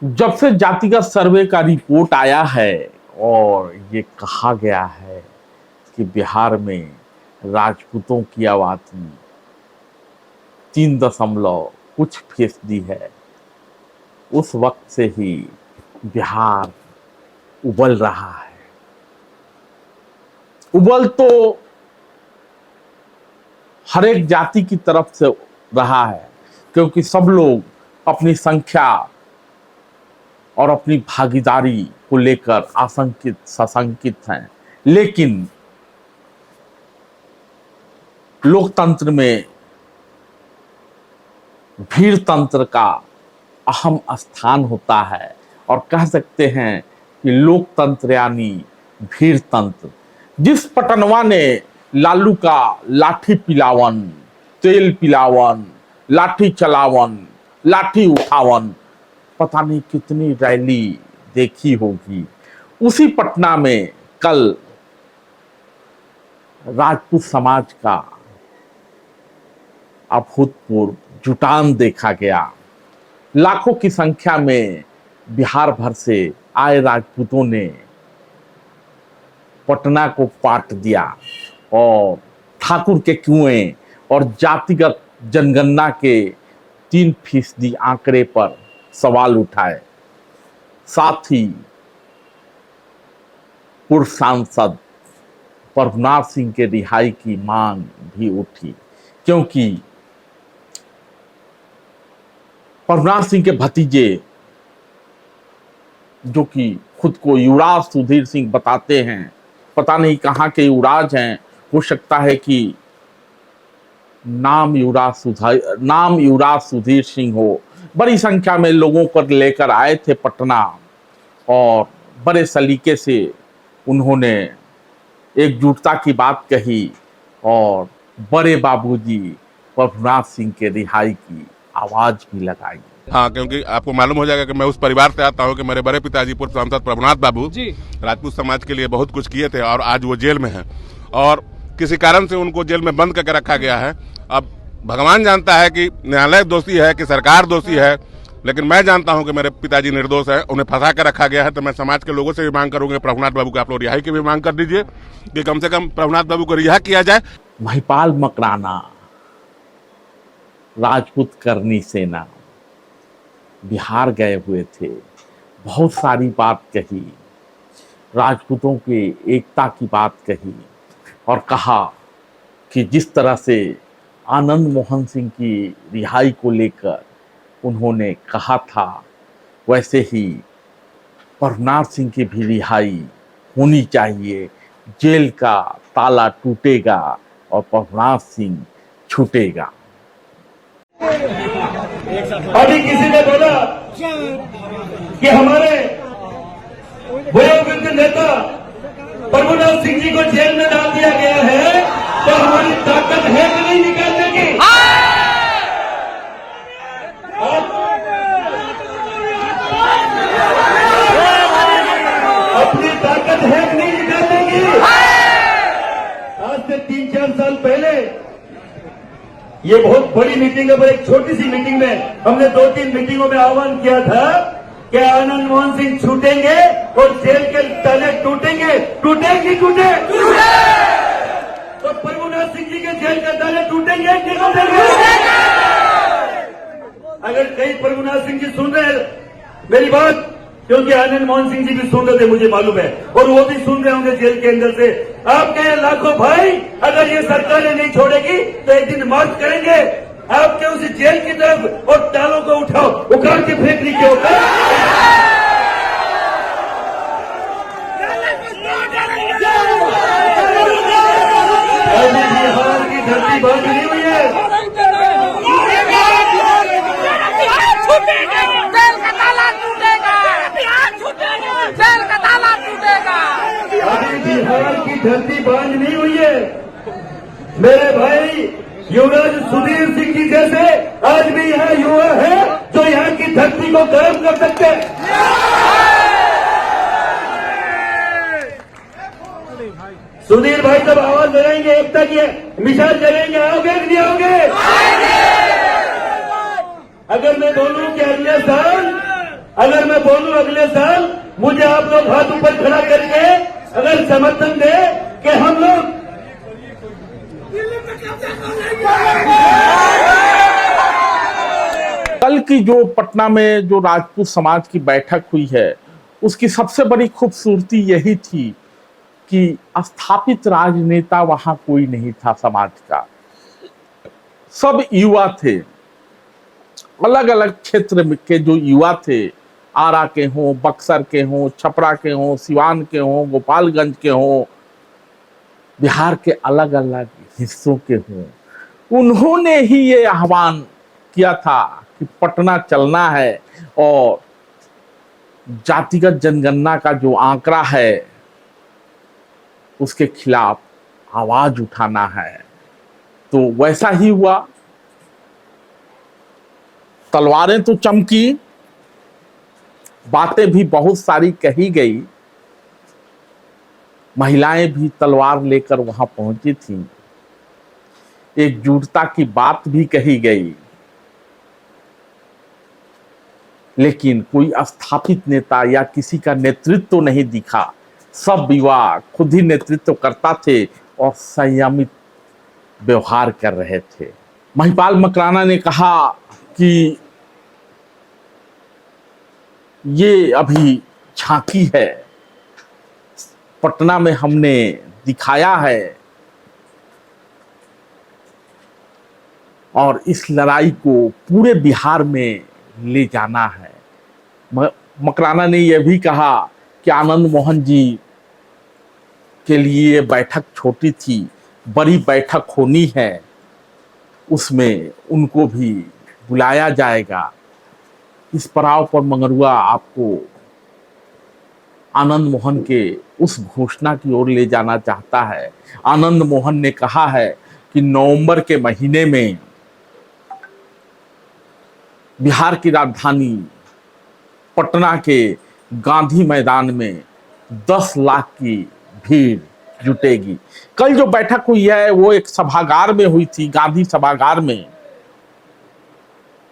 जब से जातिगत सर्वे का रिपोर्ट आया है और ये कहा गया है कि बिहार में राजपूतों की आबादी 3 दशमलव कुछ % है, उस वक्त से ही बिहार उबल रहा है। उबल तो हर एक जाति की तरफ से रहा है, क्योंकि सब लोग अपनी संख्या और अपनी भागीदारी को लेकर आशंकित सशंकित हैं। लेकिन लोकतंत्र में भीड़ तंत्र का अहम स्थान होता है और कह सकते हैं कि लोकतंत्र यानी भीड़ तंत्र। जिस पटनवा ने लालू का लाठी पिलावन, तेल पिलावन, लाठी चलावन, लाठी उठावन, पता नहीं कितनी रैली देखी होगी, उसी पटना में कल राजपूत समाज का अभूतपूर्व जुटान देखा गया। लाखों की संख्या में बिहार भर से आए राजपूतों ने पटना को पाट दिया और ठाकुर के कुएं और जातिगत जनगणना के 3% आंकड़े पर सवाल उठाए। साथ ही पूर्व सांसद प्रभुनाथ सिंह के रिहाई की मांग भी उठी, क्योंकि प्रभुनाथ सिंह के भतीजे, जो कि खुद को युवराज सुधीर सिंह बताते हैं, पता नहीं कहाँ के युवराज हैं, हो सकता है कि नाम युवराज सुधीर सिंह हो, बड़ी संख्या में लोगों को लेकर आए थे पटना और बड़े सलीके से उन्होंने एकजुटता की बात कही और बड़े बाबूजी प्रभुनाथ सिंह के रिहाई की आवाज भी लगाई। हाँ, क्योंकि आपको मालूम हो जाएगा कि मैं उस परिवार से आता हूँ कि मेरे बड़े पिताजी पूर्व सांसद प्रभुनाथ बाबू राजपूत समाज के लिए बहुत कुछ किए थे और आज वो जेल में हैं और किसी कारण से उनको जेल में बंद करके रखा गया है। अब भगवान जानता है कि न्यायालय दोषी है कि सरकार दोषी है, लेकिन मैं जानता हूं कि मेरे पिताजी निर्दोष है, उन्हें फंसा कर रखा गया है। तो मैं समाज के लोगों से भी मांग करूंगा, प्रभुनाथ बाबू को आप लोग रिहाई की भी मांग कर दीजिए कि कम से कम प्रभुनाथ बाबू को रिहा किया जाए। महिपाल मकराना, राजपूत करनी सेना, बिहार गए हुए थे, बहुत सारी बात कही, राजपूतों के एकता की बात कही और कहा कि जिस तरह से आनंद मोहन सिंह की रिहाई को लेकर उन्होंने कहा था, वैसे ही प्रभुनाथ सिंह की भी रिहाई होनी चाहिए। जेल का ताला टूटेगा और प्रभुनाथ सिंह छूटेगा। अभी किसी ने बोला कि हमारे वयोवृद्ध नेता प्रभुनाथ सिंह जी को जेल में डाल दिया गया है, तो हमारी ताकत है कि नहीं निकालने की? अपनी ताकत है कि नहीं निकालने की? आज से 3-4 साल पहले ये बहुत बड़ी मीटिंग है, पर एक छोटी सी मीटिंग में हमने 2-3 मीटिंगों में आह्वान किया था कि आनंद मोहन सिंह छूटेंगे और जेल के ताले टूटेंगे। टूटे? तो प्रभुनाथ सिंह जी के जेल के ताले टूटेंगे कि टूटेंगे? अगर कहीं प्रभुनाथ सिंह जी सुन रहे मेरी बात, क्योंकि आनंद मोहन सिंह जी भी सुन रहे थे, मुझे मालूम है, और वो भी सुन रहे होंगे जेल के अंदर से, आपके लाखों भाई अगर ये सरकारें नहीं छोड़ेगी तो एक दिन मार्च करेंगे आपके उस जेल की तरफ और तालों को उठाओ, उखाड़ के फेंकने के ऊपर। बिहार की धरती बंद नहीं हुई है। अभी बिहार की धरती बांझ नहीं हुई है। मेरे भाई युवराज सुधीर सिंह जी जैसे आज भी यहाँ युवा है जो यहाँ की धरती को गर्म कर सकते हैं। सुधीर भाई जब आवाज लगाएंगे एकता की मिसाल जलाएंगे, आओगे कि नहीं आओगे? अगर मैं बोलूं कि अगले साल अगर मैं बोलूं अगले साल मुझे आप लोग हाथ ऊपर खड़ा करके अगर समर्थन दे कि हम लोग कल की जो पटना में जो राजपूत समाज की बैठक हुई है उसकी सबसे बड़ी खूबसूरती यही थी कि स्थापित राजनेता वहां कोई नहीं था समाज का। सब युवा थे, अलग अलग क्षेत्र के जो युवा थे, आरा के हों, बक्सर के हों, छपरा के हों, सिवान के हों, गोपालगंज के हों, बिहार के अलग अलग हिस्सों के हों, उन्होंने ही ये आह्वान किया था कि पटना चलना है और जातिगत जनगणना का जो आंकड़ा है उसके खिलाफ आवाज उठाना है। तो वैसा ही हुआ। तलवारें तो चमकी, बातें भी बहुत सारी कही गई, महिलाएं भी तलवार लेकर वहां पहुंची थी, एकजुटता की बात भी कही गई, लेकिन कोई स्थापित नेता या किसी का नेतृत्व तो नहीं दिखा। सब युवा खुद ही नेतृत्व करता थे और संयमित व्यवहार कर रहे थे। महिपाल मकराना ने कहा कि ये अभी झांकी है, पटना में हमने दिखाया है और इस लड़ाई को पूरे बिहार में ले जाना है। मकराना ने यह भी कहा कि आनंद मोहन जी के लिए ये बैठक छोटी थी, बड़ी बैठक होनी है, उसमें उनको भी बुलाया जाएगा। इस पड़ाव पर मंगरुआ आपको आनंद मोहन के उस घोषणा की ओर ले जाना चाहता है। आनंद मोहन ने कहा है कि नवंबर के महीने में बिहार की राजधानी पटना के गांधी मैदान में 10 लाख की भीड़ जुटेगी। कल जो बैठक हुई है वो एक सभागार में हुई थी, गांधी सभागार में।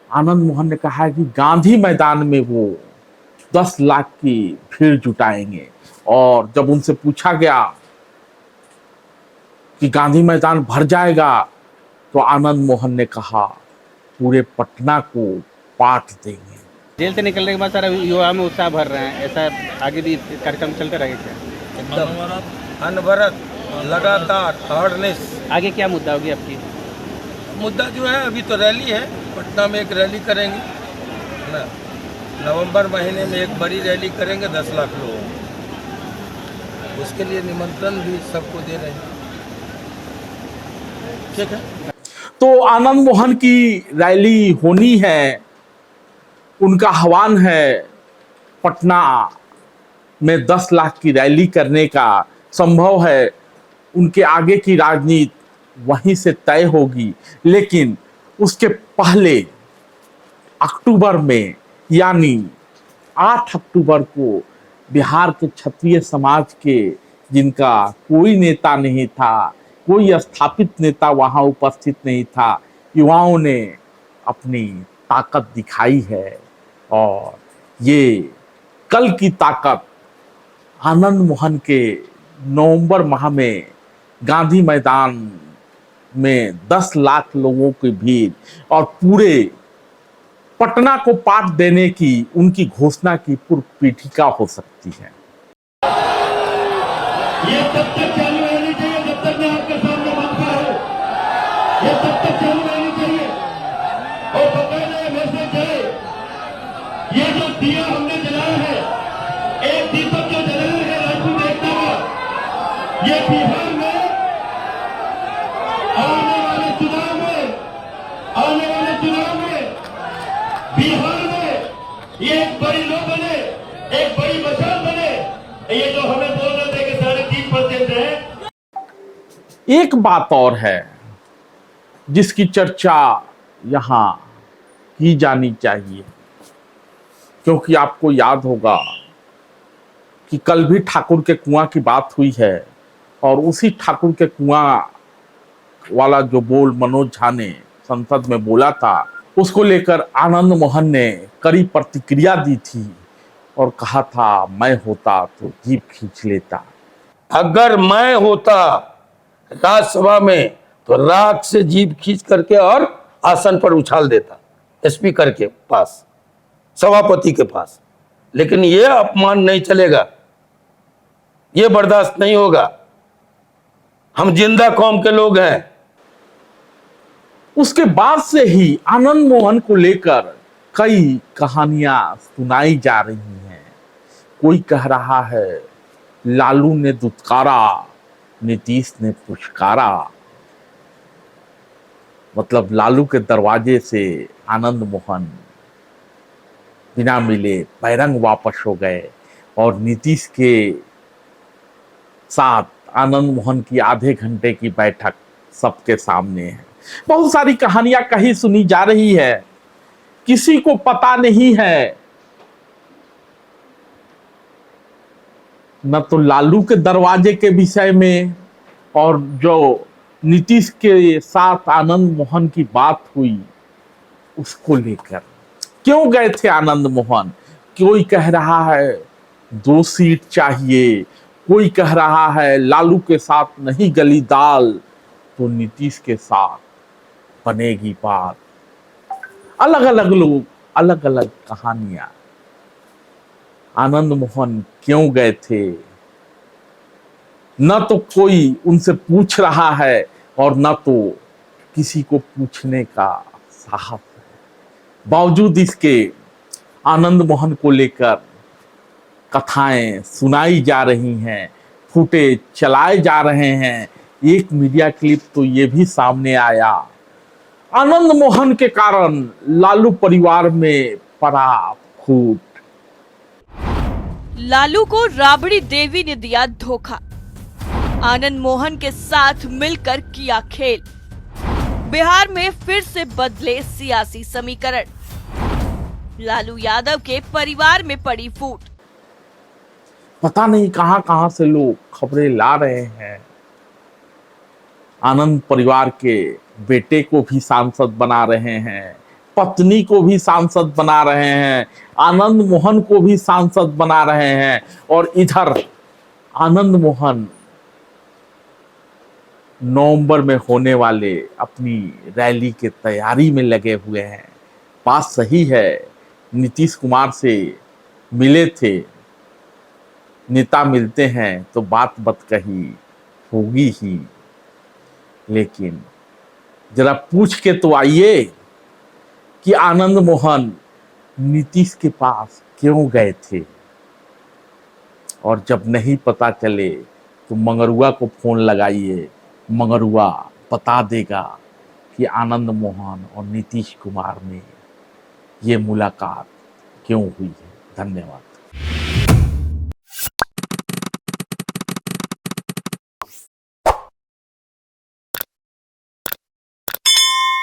आनंद मोहन ने कहा है कि गांधी मैदान में वो 10 लाख की भीड़ जुटाएंगे। और जब उनसे पूछा गया कि गांधी मैदान भर जाएगा तो आनंद मोहन ने कहा पूरे पटना को पाठ देंगे। जेल से निकलने के बाद सारा युवा में उत्साह भर रहे हैं, ऐसा आगे भी कार्यक्रम चलते रहेगा क्या? एकदम अनवरत लगातार हार्डनेस। आगे क्या मुद्दा होगी आपकी? मुद्दा जो है अभी तो रैली है, पटना में एक रैली करेंगे ना, नवंबर महीने में एक बड़ी रैली करेंगे 10 लाख लोगों, उसके लिए निमंत्रण भी सबको दे रहे हैं। ठीक है, तो आनंद मोहन की रैली होनी है, उनका आह्वान है पटना में 10 लाख की रैली करने का। संभव है उनके आगे की राजनीति वहीं से तय होगी, लेकिन उसके पहले अक्टूबर में यानी 8 अक्टूबर को बिहार के क्षत्रिय समाज के, जिनका कोई नेता नहीं था, कोई स्थापित नेता वहां उपस्थित नहीं था, युवाओं ने अपनी ताकत दिखाई है। और ये कल की ताकत आनंद मोहन के नवंबर माह में गांधी मैदान में 10 लाख लोगों की भीड़ और पूरे पटना को पाठ देने की उनकी घोषणा की पूर्व पीठिका हो सकती है। ये तब तक चालू रहनी चाहिए जब तक मैं आपके सामने बनता हूं। ये तब तक चालू रहनी चाहिए और बकायदा ये मैसेज है, ये जो दिया हमने जलाया है, एक दीपक जो जलाया है राजपूत एकता का, ये बिहार में आने वाले चुनाव में बिहार में ये एक बड़ी लो बने, एक बड़ी मशाल बने। ये जो हमें बोल रहे थे कि 3.5% है। एक बात और है जिसकी चर्चा यहां की जानी चाहिए, क्योंकि आपको याद होगा कि कल भी ठाकुर के कुआं की बात हुई है और उसी ठाकुर के कुआं वाला जो बोल मनोज झा ने संसद में बोला था, उसको लेकर आनंद मोहन ने कड़ी प्रतिक्रिया दी थी और कहा था मैं होता तो जीप खींच लेता। अगर मैं होता राज्यसभा में तो राख से जीप खींच करके और आसन पर उछाल देता, स्पीकर के पास, सभापति के पास। लेकिन ये अपमान नहीं चलेगा, ये बर्दाश्त नहीं होगा। हम जिंदा कौम के लोग हैं। उसके बाद से ही आनंद मोहन को लेकर कई कहानियां सुनाई जा रही हैं। कोई कह रहा है लालू ने दुत्कारा, नीतीश ने पुचकारा। मतलब लालू के दरवाजे से आनंद मोहन बिना मिले बैरंग वापस हो गए और नीतीश के साथ आनंद मोहन की आधे घंटे की बैठक सबके सामने है। बहुत सारी कहानियां कहीं सुनी जा रही है, किसी को पता नहीं है न तो लालू के दरवाजे के विषय में, और जो नीतीश के साथ आनंद मोहन की बात हुई उसको लेकर क्यों गए थे आनंद मोहन। कोई कह रहा है 2 सीट चाहिए, कोई कह रहा है लालू के साथ नहीं गली दाल तो नीतीश के साथ बनेगी बात। अलग अलग लोग, अलग अलग कहानियां। आनंद मोहन क्यों गए थे, न तो कोई उनसे पूछ रहा है और न तो किसी को पूछने का साहस है। बावजूद इसके आनंद मोहन को लेकर कथाएं सुनाई जा रही हैं, फुटेज चलाए जा रहे हैं। एक मीडिया क्लिप तो ये भी सामने आया, आनंद मोहन के कारण लालू परिवार में पड़ा फूट। लालू को राबड़ी देवी ने दिया धोखा, आनंद मोहन के साथ मिलकर किया खेल। बिहार में फिर से बदले सियासी समीकरण, लालू यादव के परिवार में पड़ी फूट। पता नहीं कहां कहां से लोग खबरें ला रहे हैं। आनंद परिवार के बेटे को भी सांसद बना रहे हैं, पत्नी को भी सांसद बना रहे हैं, आनंद मोहन को भी सांसद बना रहे हैं, और इधर आनंद मोहन नवंबर में होने वाले अपनी रैली के तैयारी में लगे हुए हैं। बात सही है, नीतीश कुमार से मिले थे, नेता मिलते हैं तो बात कही होगी ही, लेकिन जरा पूछ के तो आइए कि आनंद मोहन नीतीश के पास क्यों गए थे। और जब नहीं पता चले तो मंगरुआ को फोन लगाइए, मंगरुआ बता देगा कि आनंद मोहन और नीतीश कुमार में ये मुलाकात क्यों हुई है। धन्यवाद।